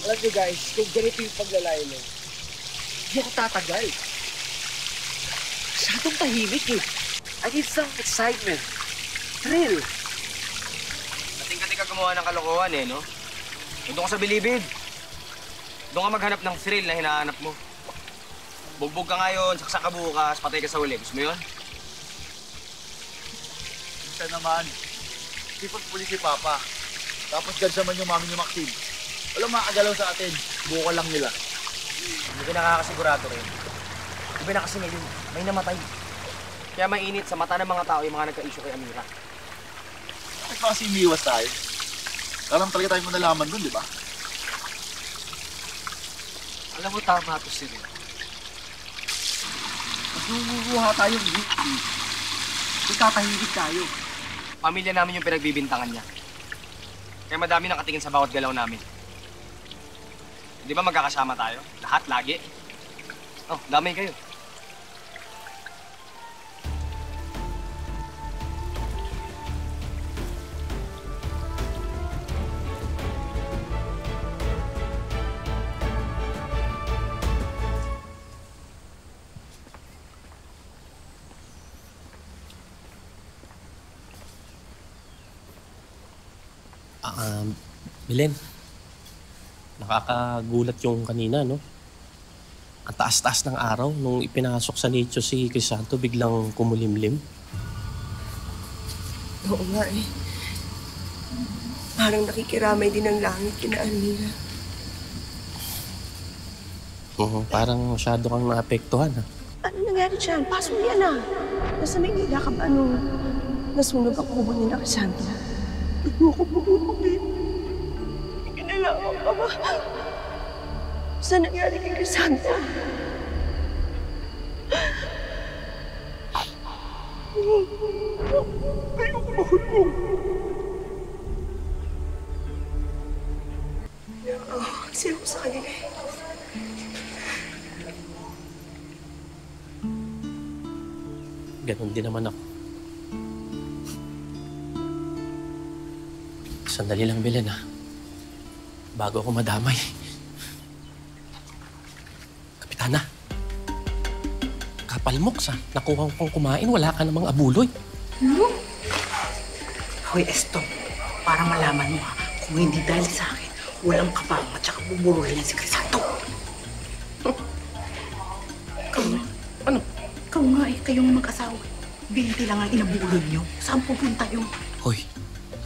Alam nyo guys, kung ganito yung paglalaylo, hindi ako tatagal. Masyadong tahimik eh. I need some excitement. Thrill. Kating-kating ka gumawa ng kalokohan eh, no? Doon ka sa bilibid. Doon ka maghanap ng thrill na hinahanap mo. Bugbog ka ngayon, saksak ka bukas, patay ka sa uli. Gusto mo yun? Minsan naman, sipag-pulis si Papa. Tapos gansaman yung mami ni Maxine. Walang makagalaw sa atin. Buko lang nila. Hindi ka nakakasigurado rin. Iba na kasi ngayon, may namatay. Kaya mainit sa mata ng mga tao yung mga nagka-issue kay Amira. Bakit ba kasi umiiwas tayo? Alam talaga tayo nalaman dun, di ba? Alam mo, tama to si Rin. Mas nunguha tayong wiki. Tatahimik tayo. Pamilya namin yung pinagbibintangan niya. Kaya madami nakatingin sa bawat galaw namin. Di ba magkakasama tayo? Lahat, lagi. Oh, damay kayo. Belen, nakakagulat yung kanina, no? Ang taas-taas ng araw nung ipinasok sa nicho si Crisanto, biglang kumulimlim. Oo nga eh. Parang nakikiramay din ang langit kina Almira. Oo, parang masyado kang naapektuhan, ha? Ano nangyari dyan? Pasok yan ah. Nasa Maynila ka ba nung nasunog ang kubo ni na Crisanto? Ayoko po, babe. Kinalaman ka ba? Saan nangyari kay Crisanto? Ayoko mahulog. Kasi ako sa kanya eh. Ganon din naman ako. Sandali lang, Belen, ha? Bago ako madamay. Kapitana, kapalmok sa nakuha kong kumain, wala ka namang abuloy. Ano? Hoy, Esto, para malaman mo ha, kung hindi dahil sa akin, walang kapang at saka buburuhin yan si Crisanto. Ano? Ikaw nga eh, kayong mag-asawa. 20 lang ang inabuloy niyo. Saan pupunta yung... Hoy,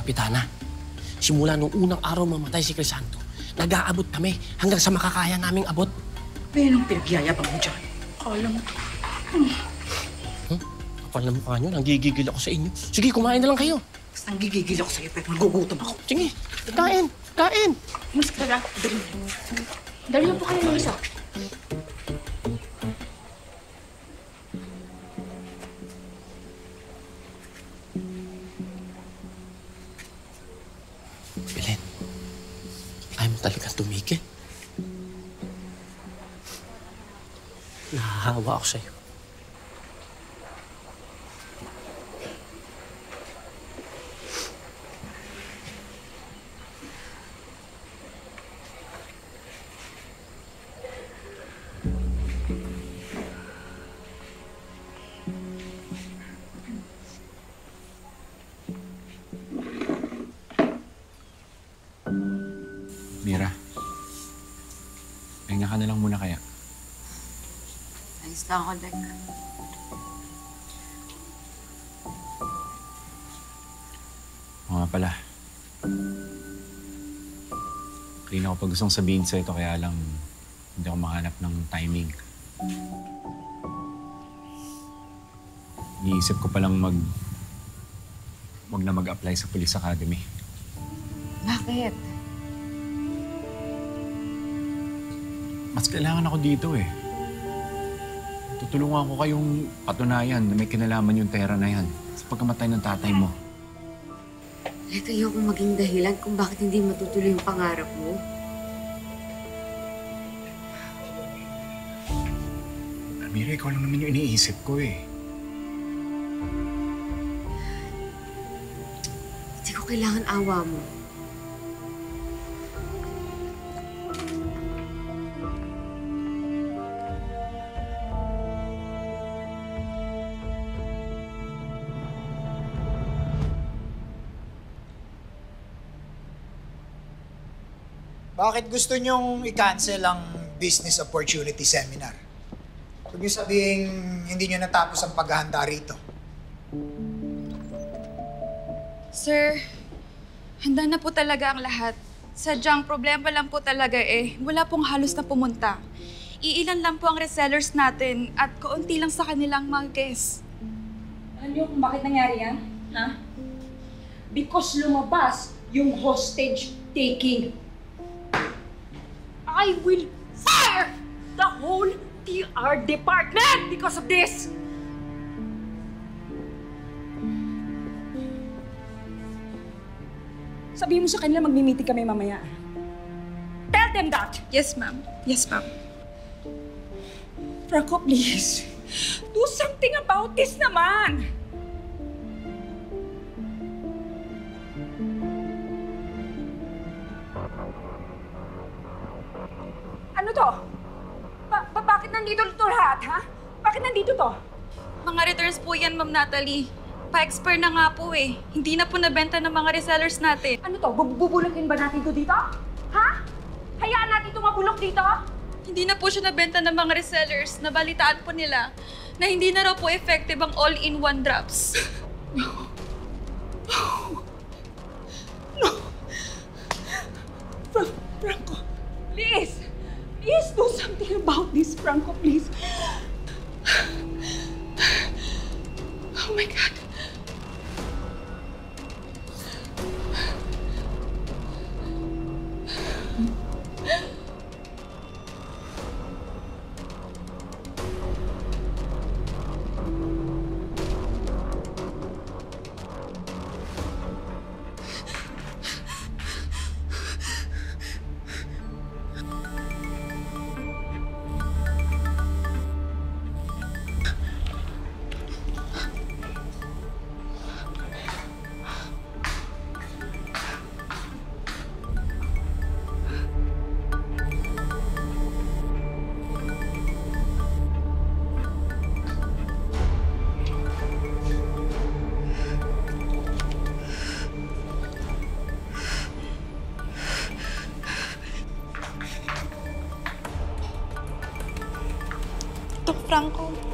Kapitana, simula nung unang araw mamatay si Crisanto, nag-aabot kami hanggang sa makakaya naming abot. Anong pinagyayabang mo dyan? Kala mo. Kapal na mukha nyo, nanggigigil ako sa inyo. Sige, kumain na lang kayo. Basta nanggigigil ako sa'yo, pero nagugutom ako. Sige, kain, kain. Mas kaya, dali na po kayo ng isa. Belen, ayaw mo talagang tumigil. Nahahawa ako sa'yo. Mira, pahinga ka na lang muna kaya. Ayos lang ako, Dek. Oo nga pala. Kanina ko pa gustong sabihin sa ito kaya lang hindi ako makahanap ng timing. Iniisip ko palang wag na mag-apply sa Police Academy. Bakit? Mas kailangan ako dito eh. Tutulungan ko kayong patunayan na may kinalaman yung pera na yan sa pagkamatay ng tatay mo. Let, ayokong maging dahilan kung bakit hindi matutuloy yung pangarap mo. Mira, ikaw lang naman yung iniisip ko eh. Hindi ko kailangan awa mo. Bakit gusto nyong i-cancel ang business opportunity seminar? Huwag niyo sabihin hindi niyo natapos ang paghahanda rito. Sir, handa na po talaga ang lahat. Sadyang problema lang po talaga wala pong halos na pumunta. Iilan lang po ang resellers natin at kaunti lang sa kanilang mga guests. Alam niyo kung bakit nangyari yan? Ha? Because lumabas yung hostage taking. I will fire the whole PR department because of this! Sabihin mo sa kanila magmi-meeting kami mamaya. Tell them that! Yes, ma'am. Yes, ma'am. Franco, please. Do something about this naman! Ano to? Bakit nandito to lahat, ha? Bakit nandito to? Mga returns po yan, Ma'am Natalie. Pa-expire na nga po Hindi na po nabenta ng mga resellers natin. Ano to? Bubulukin ba natin to dito? Ha? Hayaan natin ito mabulok dito? Hindi na po siya nabenta ng mga resellers. Nabalitaan po nila na hindi na raw po effective ang all-in-one drops. Franco, please! Please do something about this, Franco, please. Oh my God. Franco.